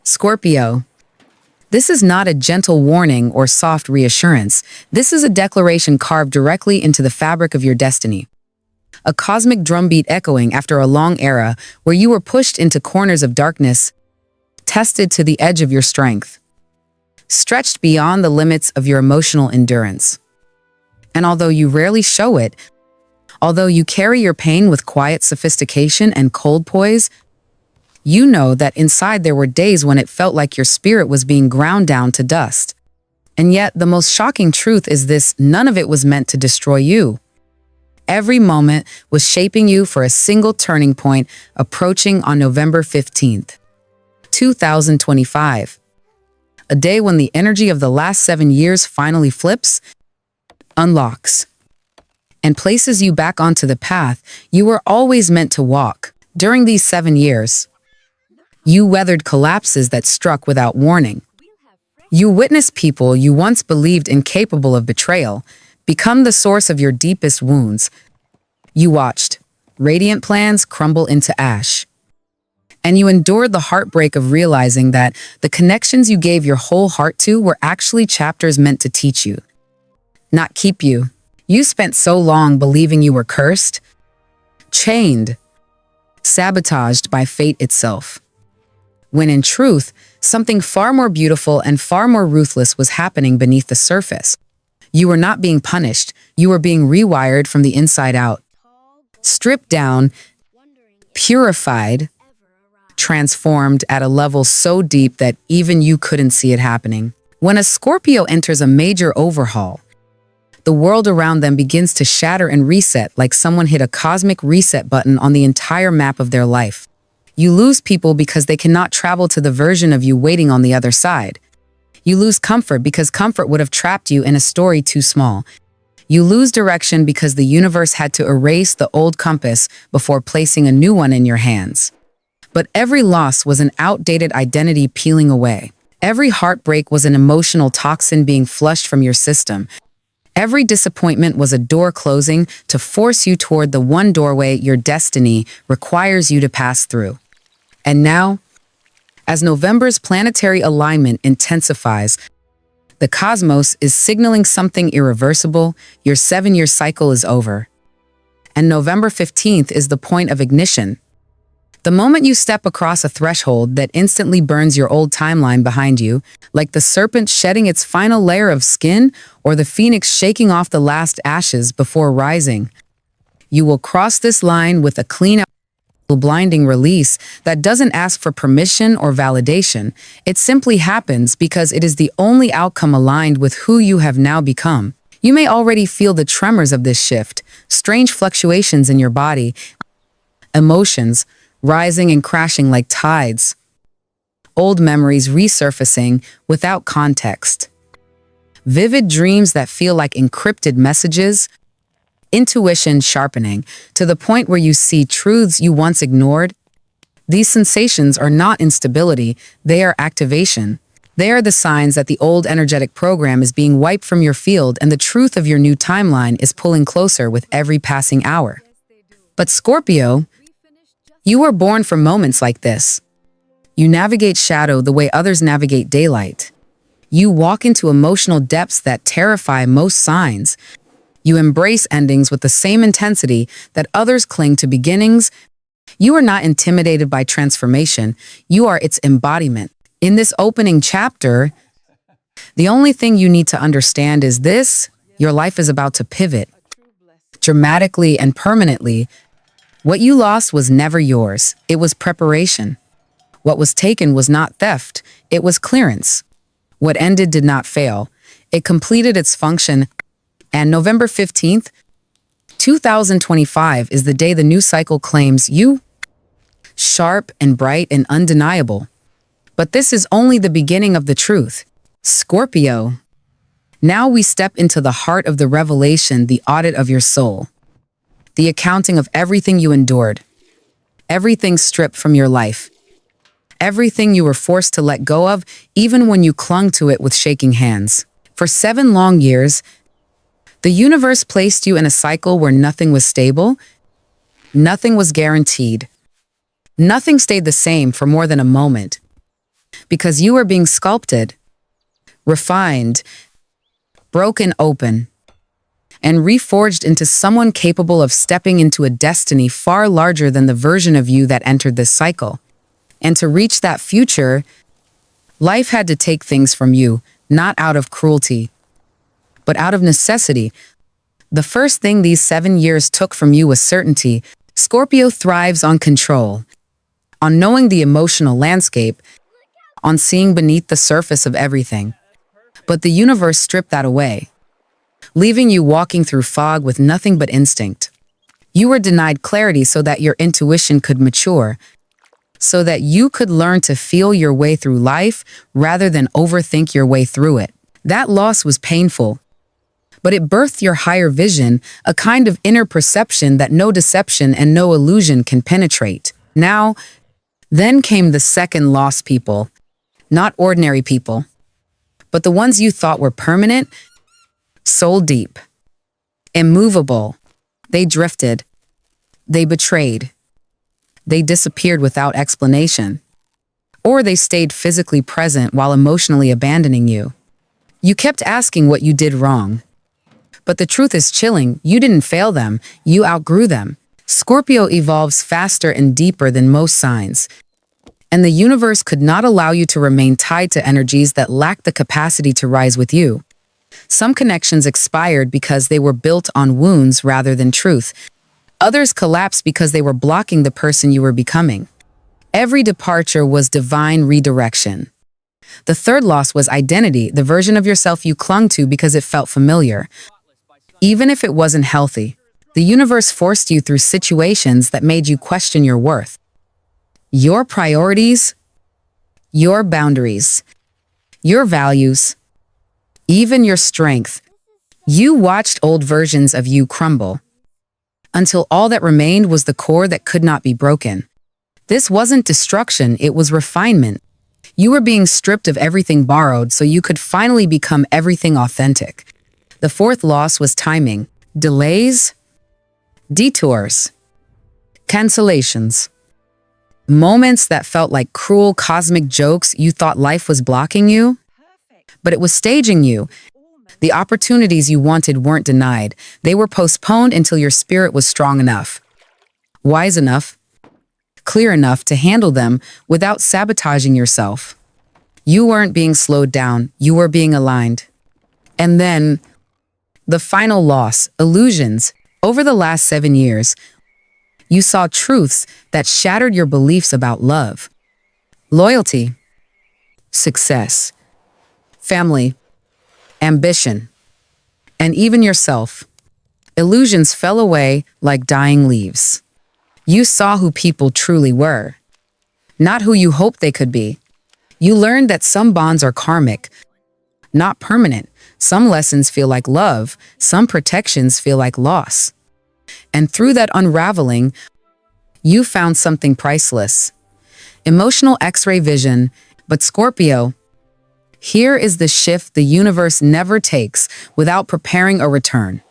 Scorpio. This is not a gentle warning or soft reassurance. This is a declaration carved directly into the fabric of your destiny. A cosmic drumbeat echoing after a long era where you were pushed into corners of darkness, tested to the edge of your strength, stretched beyond the limits of your emotional endurance. And although you rarely show it, although you carry your pain with quiet sophistication and cold poise, you know that inside there were days when it felt like your spirit was being ground down to dust. And yet, the most shocking truth is this: none of it was meant to destroy you. Every moment was shaping you for a single turning point approaching on November 15th, 2025. A day when the energy of the last 7 years finally flips, unlocks, and places you back onto the path you were always meant to walk. During these 7 years, you weathered collapses that struck without warning. You witnessed people you once believed incapable of betrayal become the source of your deepest wounds. You watched radiant plans crumble into ash. And you endured the heartbreak of realizing that the connections you gave your whole heart to were actually chapters meant to teach you, not keep you. You spent so long believing you were cursed, chained, sabotaged by fate itself, when in truth, something far more beautiful and far more ruthless was happening beneath the surface. You were not being punished, you were being rewired from the inside out. Stripped down, purified, transformed at a level so deep that even you couldn't see it happening. When a Scorpio enters a major overhaul, the world around them begins to shatter and reset like someone hit a cosmic reset button on the entire map of their life. You lose people because they cannot travel to the version of you waiting on the other side. You lose comfort because comfort would have trapped you in a story too small. You lose direction because the universe had to erase the old compass before placing a new one in your hands. But every loss was an outdated identity peeling away. Every heartbreak was an emotional toxin being flushed from your system. Every disappointment was a door closing to force you toward the one doorway your destiny requires you to pass through. And now, as November's planetary alignment intensifies, the cosmos is signaling something irreversible. Your 7-year cycle is over. And November 15th is the point of ignition. The moment you step across a threshold that instantly burns your old timeline behind you, like the serpent shedding its final layer of skin or the phoenix shaking off the last ashes before rising, you will cross this line with a clean, blinding release that doesn't ask for permission or validation. It simply happens because it is the only outcome aligned with who you have now become. You may already feel the tremors of this shift, strange fluctuations in your body, emotions rising and crashing like tides, old memories resurfacing without context, vivid dreams that feel like encrypted messages, intuition sharpening to the point where you see truths you once ignored. These sensations are not instability, they are activation. They are the signs that the old energetic program is being wiped from your field and the truth of your new timeline is pulling closer with every passing hour. But Scorpio, you were born for moments like this. You navigate shadow the way others navigate daylight. You walk into emotional depths that terrify most signs. You embrace endings with the same intensity that others cling to beginnings. You are not intimidated by transformation. You are its embodiment. In this opening chapter, the only thing you need to understand is this: your life is about to pivot, dramatically and permanently. What you lost was never yours. It was preparation. What was taken was not theft. It was clearance. What ended did not fail. It completed its function. And November 15th, 2025 is the day the new cycle claims you. Sharp and bright and undeniable. But this is only the beginning of the truth. Scorpio. Now we step into the heart of the revelation, the audit of your soul. The accounting of everything you endured. Everything stripped from your life. Everything you were forced to let go of, even when you clung to it with shaking hands. For 7 long years, the universe placed you in a cycle where nothing was stable, nothing was guaranteed, nothing stayed the same for more than a moment. because you were being sculpted, refined, broken open, and reforged into someone capable of stepping into a destiny far larger than the version of you that entered this cycle. And to reach that future, life had to take things from you, not out of cruelty, but out of necessity. The first thing these 7 years took from you was certainty. Scorpio thrives on control, on knowing the emotional landscape, on seeing beneath the surface of everything. But the universe stripped that away, leaving you walking through fog with nothing but instinct. You were denied clarity so that your intuition could mature, so that you could learn to feel your way through life rather than overthink your way through it. That loss was painful, but it birthed your higher vision, a kind of inner perception that no deception and no illusion can penetrate. Then came the second lost people, not ordinary people, but the ones you thought were permanent, soul deep, immovable. They drifted, they betrayed, they disappeared without explanation, or they stayed physically present while emotionally abandoning you. You kept asking what you did wrong. But the truth is chilling. You didn't fail them, you outgrew them. Scorpio evolves faster and deeper than most signs, and the universe could not allow you to remain tied to energies that lack the capacity to rise with you. Some connections expired because they were built on wounds rather than truth. Others collapsed because they were blocking the person you were becoming. Every departure was divine redirection. The third loss was identity, the version of yourself you clung to because it felt familiar, even if it wasn't healthy. The universe forced you through situations that made you question your worth, your priorities, your boundaries, your values, even your strength. You watched old versions of you crumble, until all that remained was the core that could not be broken. This wasn't destruction, it was refinement. You were being stripped of everything borrowed so you could finally become everything authentic. The fourth loss was timing. Delays, detours, cancellations. Moments that felt like cruel cosmic jokes. You thought life was blocking you, but it was staging you. The opportunities you wanted weren't denied. They were postponed until your spirit was strong enough, wise enough, clear enough to handle them without sabotaging yourself. You weren't being slowed down, you were being aligned. And then, the final loss, illusions. Over the last 7 years, you saw truths that shattered your beliefs about love, loyalty, success, family, ambition, and even yourself. Illusions fell away like dying leaves. You saw who people truly were, not who you hoped they could be. You learned that some bonds are karmic, not permanent. Some lessons feel like love, some protections feel like loss. And through that unraveling, you found something priceless. Emotional X-ray vision. But Scorpio, here is the shift the universe never takes without preparing a return.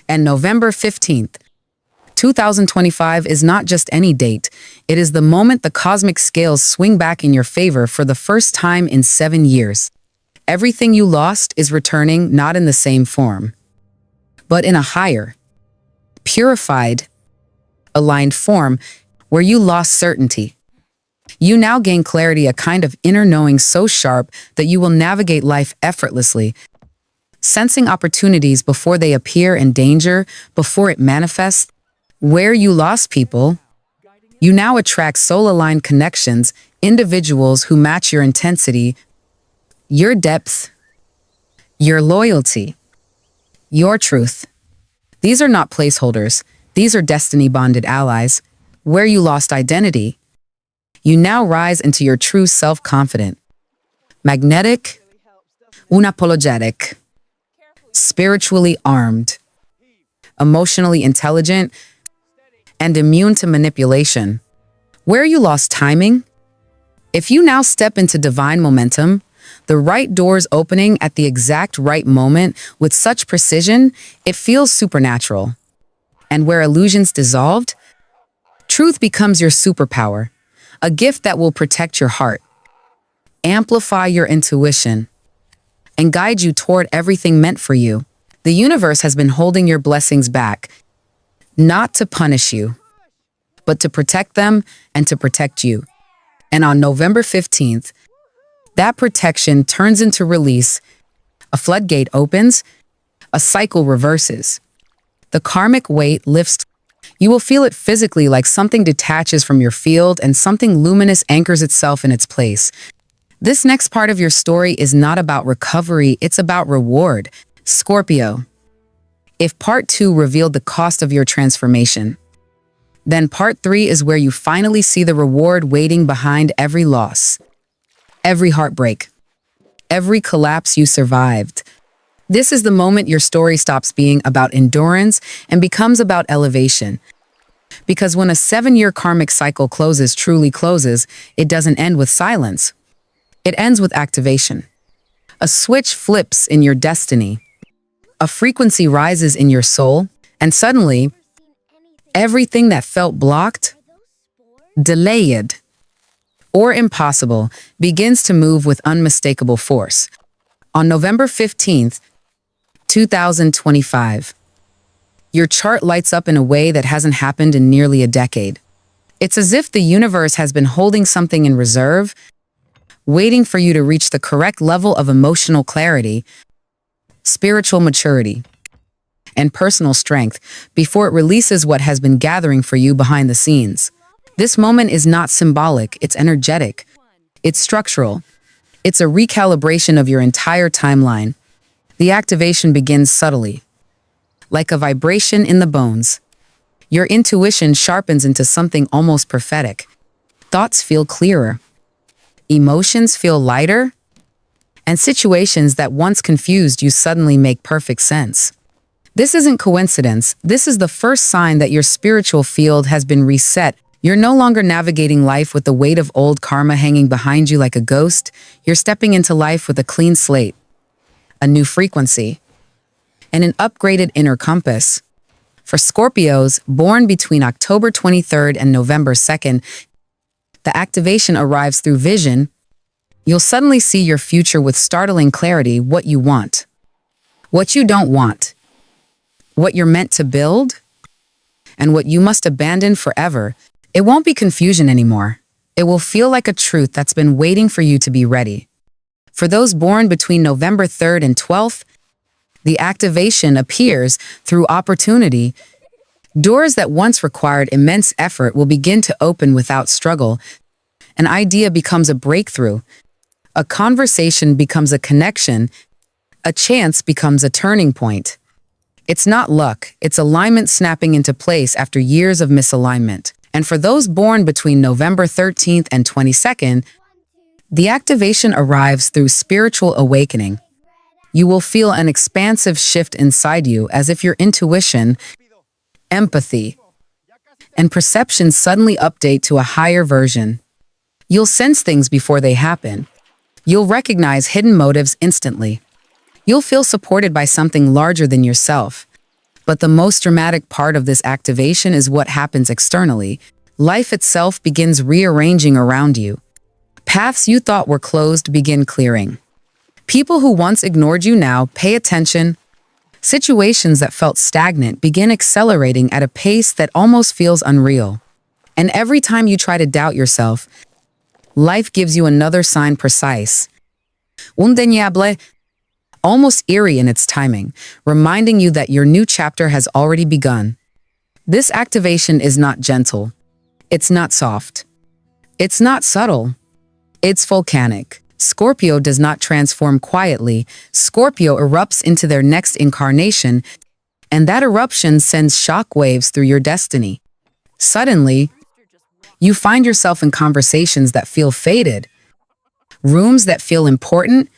And November 15th, 2025 is not just any date. It is the moment the cosmic scales swing back in your favor for the first time in 7 years. Everything you lost is returning, not in the same form, but in a higher, purified, aligned form where you lost certainty. You now gain clarity, a kind of inner knowing so sharp that you will navigate life effortlessly, sensing opportunities before they appear and danger before it manifests. Where you lost people, you now attract soul-aligned connections, individuals who match your intensity, your depth, your loyalty, your truth. These are not placeholders. These are destiny-bonded allies. Where you lost identity, you now rise into your true self-confident, magnetic, unapologetic, spiritually armed, emotionally intelligent, and immune to manipulation. Where you lost timing, if you now step into divine momentum, the right doors opening at the exact right moment with such precision, it feels supernatural. And where illusions dissolved, truth becomes your superpower, a gift that will protect your heart, amplify your intuition, and guide you toward everything meant for you. The universe has been holding your blessings back, not to punish you, but to protect them and to protect you. And on November 15th, that protection turns into release. A floodgate opens, a cycle reverses. The karmic weight lifts. You will feel it physically, like something detaches from your field and something luminous anchors itself in its place. This next part of your story is not about recovery, it's about reward. Scorpio. If part 2 revealed the cost of your transformation, then part 3 is where you finally see the reward waiting behind every loss, every heartbreak, every collapse you survived. This is the moment your story stops being about endurance and becomes about elevation. Because when a 7-year karmic cycle truly closes, it doesn't end with silence. It ends with activation. A switch flips in your destiny. A frequency rises in your soul, and suddenly, everything that felt blocked, delayed, or impossible begins to move with unmistakable force. On November 15th, 2025, your chart lights up in a way that hasn't happened in nearly a decade. It's as if the universe has been holding something in reserve, waiting for you to reach the correct level of emotional clarity, spiritual maturity, and personal strength before it releases what has been gathering for you behind the scenes. This moment is not symbolic, it's energetic, it's structural, it's a recalibration of your entire timeline. The activation begins subtly, like a vibration in the bones. Your intuition sharpens into something almost prophetic. Thoughts feel clearer, emotions feel lighter, and situations that once confused you suddenly make perfect sense. This isn't coincidence. This is the first sign that your spiritual field has been reset. You're no longer navigating life with the weight of old karma hanging behind you like a ghost. You're stepping into life with a clean slate, a new frequency, and an upgraded inner compass. For Scorpios born between October 23rd and November 2nd, the activation arrives through vision. You'll suddenly see your future with startling clarity: what you want, what you don't want, what you're meant to build, and what you must abandon forever. It won't be confusion anymore. It will feel like a truth that's been waiting for you to be ready. For those born between November 3rd and 12th, the activation appears through opportunity. Doors that once required immense effort will begin to open without struggle. An idea becomes a breakthrough. A conversation becomes a connection. A chance becomes a turning point. It's not luck, it's alignment snapping into place after years of misalignment. And for those born between November 13th and 22nd, the activation arrives through spiritual awakening. You will feel an expansive shift inside you, as if your intuition, empathy, and perception suddenly update to a higher version. You'll sense things before they happen. You'll recognize hidden motives instantly. You'll feel supported by something larger than yourself. But the most dramatic part of this activation is what happens externally. Life itself begins rearranging around you. Paths you thought were closed begin clearing. People who once ignored you now pay attention. Situations that felt stagnant begin accelerating at a pace that almost feels unreal. And every time you try to doubt yourself, life gives you another sign precise, undeniable, almost eerie in its timing, reminding you that your new chapter has already begun. This activation is not gentle. It's not soft. It's not subtle. It's volcanic. Scorpio does not transform quietly. Scorpio erupts into their next incarnation, and that eruption sends shockwaves through your destiny. Suddenly, you find yourself in conversations that feel fated, rooms that feel important,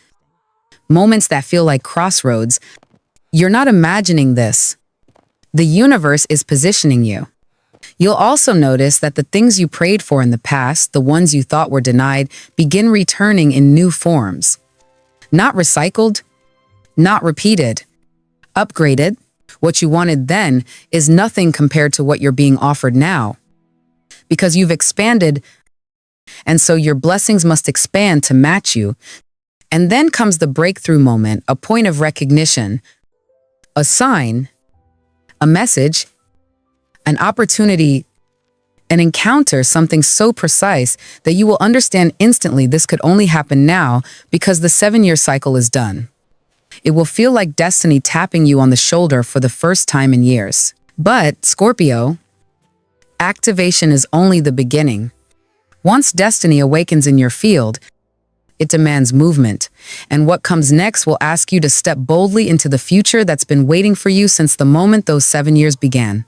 moments that feel like crossroads. You're not imagining this. The universe is positioning you. You'll also notice that the things you prayed for in the past, the ones you thought were denied, begin returning in new forms. Not recycled, not repeated, upgraded. What you wanted then is nothing compared to what you're being offered now. Because you've expanded, And so your blessings must expand to match you. And then comes the breakthrough moment, a point of recognition, a sign, a message, an opportunity, an encounter, something so precise that you will understand instantly this could only happen now because the 7-year cycle is done. It will feel like destiny tapping you on the shoulder for the first time in years. But, Scorpio, activation is only the beginning. Once destiny awakens in your field, it demands movement, and what comes next will ask you to step boldly into the future that's been waiting for you since the moment those 7 years began.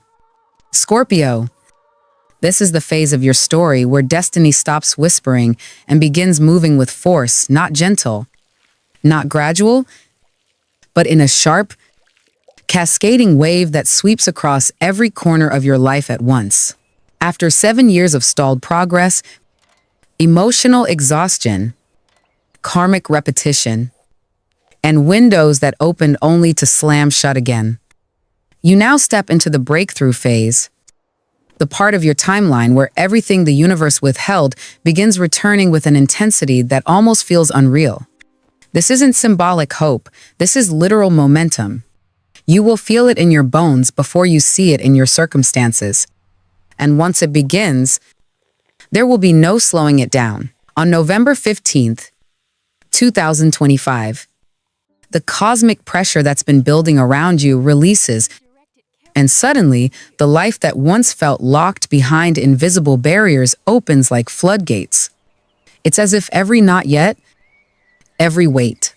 Scorpio, this is the phase of your story where destiny stops whispering and begins moving with force, not gentle, not gradual, but in a sharp, cascading wave that sweeps across every corner of your life at once. After 7 years of stalled progress, emotional exhaustion, karmic repetition, and windows that opened only to slam shut again, you now step into the breakthrough phase, the part of your timeline where everything the universe withheld begins returning with an intensity that almost feels unreal. This isn't symbolic hope, this is literal momentum. You will feel it in your bones before you see it in your circumstances. And once it begins, there will be no slowing it down. On November 15th, 2025, the cosmic pressure that's been building around you releases, and suddenly, the life that once felt locked behind invisible barriers opens like floodgates. It's as if every not yet, every wait,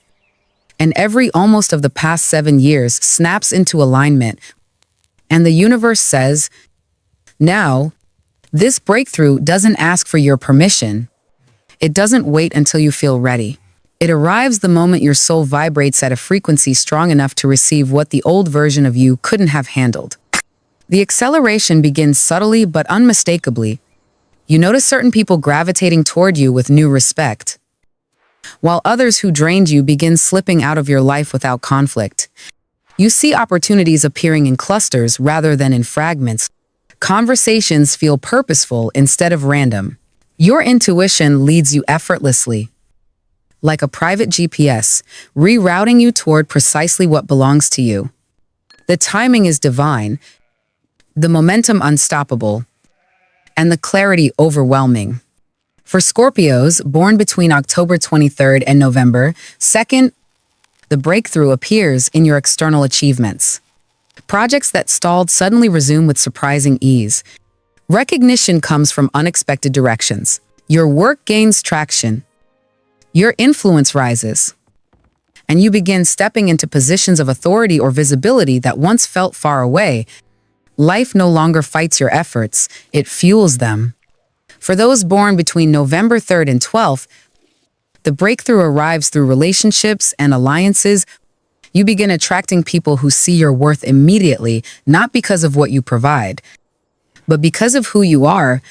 and every almost of the past 7 years snaps into alignment, and the universe says, now, this breakthrough doesn't ask for your permission. It doesn't wait until you feel ready. It arrives the moment your soul vibrates at a frequency strong enough to receive what the old version of you couldn't have handled. The acceleration begins subtly but unmistakably. You notice certain people gravitating toward you with new respect, while others who drained you begin slipping out of your life without conflict. You see opportunities appearing in clusters rather than in fragments. Conversations feel purposeful instead of random. Your intuition leads you effortlessly, like a private GPS, rerouting you toward precisely what belongs to you. The timing is divine, the momentum unstoppable, and the clarity overwhelming. For Scorpios born between October 23rd and November 2nd, the breakthrough appears in your external achievements. Projects that stalled suddenly resume with surprising ease. Recognition comes from unexpected directions. Your work gains traction. Your influence rises. And you begin stepping into positions of authority or visibility that once felt far away. Life no longer fights your efforts, it fuels them. For those born between November 3rd and 12th, the breakthrough arrives through relationships and alliances. You begin attracting people who see your worth immediately, not because of what you provide, but because of who you are